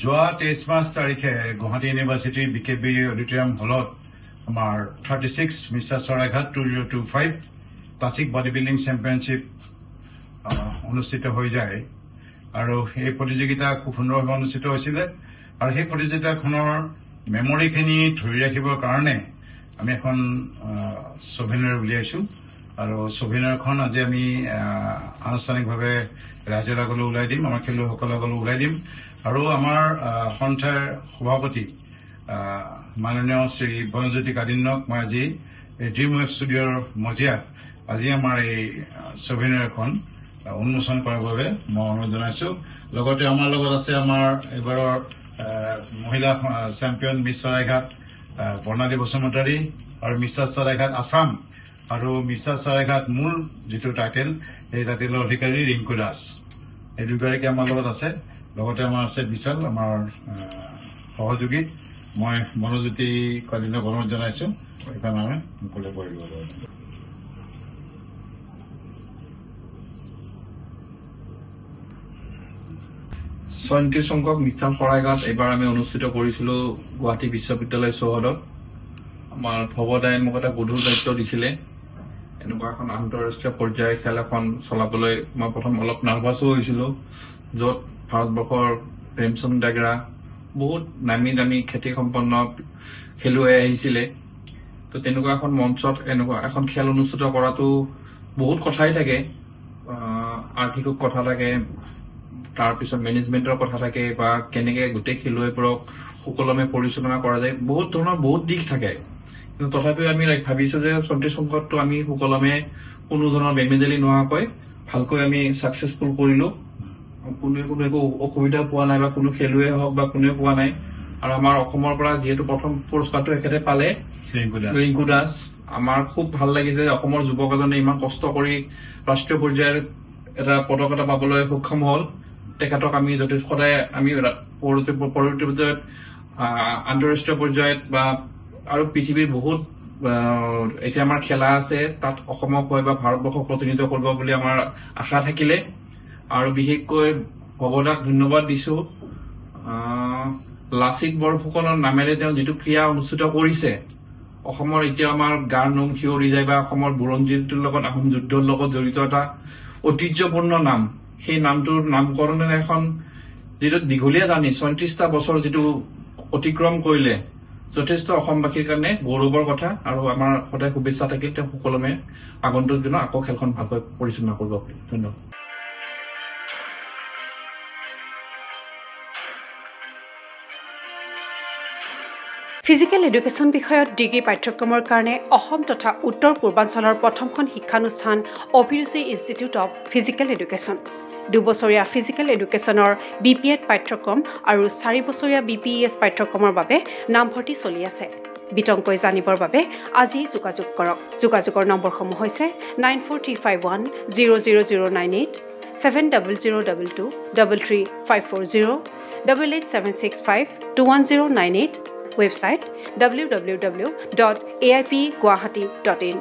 যোৱা 23 মাৰ্চ তাৰিখে গুৱাহাটী ইউনিভাৰ্চিটিৰ বিকেবি অডিটৰিয়াম হলত আমাৰ 36 mister Saraighat 2025 classic body building championship অনুষ্ঠিত হৈ যায় আৰু এই প্ৰতিযোগিতা খুব সুন্দৰভাৱে অনুষ্ঠিত হৈছিল আৰু সেই প্ৰতিযোগিতাখনৰ মেমৰিখিনি ধৰি ৰাখিবৰ কাৰণে আমি এখন ছবিনাৰ উলিয়াইছো আৰু ছবিনাৰখন আজি আমি আনুষ্ঠানিকভাৱে ৰাজ্যৰ আগলৈ ওলাই দিম আমাৰ খেলুৱৈসকলৰ আগলৈ ওলাই দিম আৰু আমাৰ সন্থাৰ সভাপতি মাননীয় শ্ৰী বনজ্যোতি কাদিন্যক মই আজি ড্ৰিম ৱেব ষ্টুডিঅ'ৰ মজিয়াত আজি আমাৰ এই ছবিনাৰখন উন্মোচন কৰাৰ বাবে মই অনুৰোধ জনাইছো লগতে আমাৰ লগত আছে আমাৰ এবাৰৰ মহিলা চেম্পিয়ন মিছ চৰাইঘাট বৰ্ণালী বসুমতাৰী আৰু মিষ্টাৰ চৰাইঘাট আসাম আৰু মিষ্টাৰ চৰাইঘাট মূল যিটো টাইটেল এই টাইটেলৰ অধিকাৰী ৰিংকু দাস এই দুগৰাকী আমাৰ লগত আছে লগতে আমাৰ আছে বিশাল আমাৰ সহযোগী মই মনোজ্যোতি কাদিন্যক অনুৰোধ জনাইছো এইখন আমি মুকলি কৰি দিব লাগিব 37 সংখ্যক মিষ্টাৰ চৰাইঘাট এবাৰ আমি অনুষ্ঠিত কৰিছিলো গুৱাহাটী বিশ্ববিদ্যালয় চৌহদত আমাৰ ভৱদায়ে মোক এটা গধুৰ দায়িত্ব দিছিলে এনেকুৱা এখন আন্তঃৰাষ্ট্ৰীয় পৰ্যায়ৰ খেল এখন চলাবলৈ মই প্ৰথম অলপ নাৰ্ভাছো হৈছিলো য'ত ভাৰতবৰ্ষৰ প্ৰেমচন্দ ডেগৰা বহুত নামী দামী খ্যাতি সম্পন্ন খেলুৱৈ আহিছিলে তো তেনেকুৱা এখন মঞ্চত এনেকুৱা এখন খেল অনুষ্ঠিত কৰাটো বহুত কথাই থাকে আৰ্থিক কথা থাকে তাৰ পিছত মেনেজমেন্টৰ কথা থাকে বা কেনেকে গোটেই খেলুৱৈবোৰক সুকলমে পৰিচালনা কৰা যায় বহুত ধৰণৰ বহুত দিশ থাকে কিন্তু তথাপিও আমি ভাবিছো যে 37 সংখ্যকটো আমি সুকলমে কোনো ধৰণৰ বেমেজালি নোহোৱাকৈ ভালকৈ আমি সাকসেসফুল কৰিলো কোনো একো অসুবিধা পোৱা নাই বা কোনো খেলুৱৈ হওক বা কোনেও পোৱা নাই আৰু আমাৰ অসমৰ পৰা যেহেতু প্ৰথম পুৰস্কাৰটো একেতে পালে ৰিংকু দাস আমাৰ খুব ভাল লাগিছে অসমৰ যুৱকজনে ইমান কষ্ট কৰি ৰাষ্ট্ৰীয় পৰ্যায়ৰ এটা পদক এটা পাবলৈ সক্ষম হল তেখেতক আমি যদি সদায় আমি পৰৱৰ্তী পৰ্যায়ত আন্তঃৰাষ্ট্ৰীয় পৰ্যায়ত বা আৰু পৃথিৱীৰ বহুত এতিয়া আমাৰ খেলা আছে তাত অসমক হয় বা ভাৰতবৰ্ষক প্ৰতিনিধিত্ব কৰিব বুলি আমাৰ আশা থাকিলে আৰু বিশেষকৈ ভৱদাক ধন্যবাদ দিছো লাচিত বৰফুকনৰ নামেৰে তেওঁ যিটো ক্ৰিয়া অনুষ্ঠিত কৰিছে অসমৰ এতিয়া আমাৰ গাৰ নোম শিয়ৰি যায় বা অসমৰ বুৰঞ্জীটোৰ লগত আহোম যুদ্ধৰ লগত জড়িত এটা ঐতিহ্যপূৰ্ণ নাম সেই নামটোৰ নামকৰণে এখন যেটো দীঘলীয়া জানি 37টা বছৰ যেটো অতিক্ৰম কৰিলে যথেষ্ট অসমবাসীৰ কাৰণে গৌৰৱৰ কথা আৰু আমাৰ সদায় শুভেচ্ছা থাকিল তেওঁ সকলোমে আগন্তুক দিনত আকৌ খেলখন ভালকৈ পৰিচালনা কৰিব বুলি ধন্যবাদ ফিজিক্যাল এডুকেশন বিষয়ত ডিগ্ৰী পাঠ্যক্ৰমৰ কাৰণে অসম তথা উত্তৰ পূৰ্বাঞ্চলৰ প্ৰথমখন শিক্ষানুষ্ঠান অভিৰুচি ইনষ্টিটিউট অফ ফিজিক্যাল এডুকেশন 2 বছৰীয়া ফিজিক্যাল এডুকেশনৰ বিপিএড পাঠ্যক্ৰম আৰু 4 বছৰীয়া বিপিএছ পাঠ্যক্ৰমৰ বাবে নামভৰ্তি চলি আছে বিতংকৈ জানিবৰ বাবে আজি যোগাযোগ কৰক যোগাযোগৰ নম্বৰসমূহ হৈছে 9435100098 7002233540 88765210098 website www.aipguwahati.in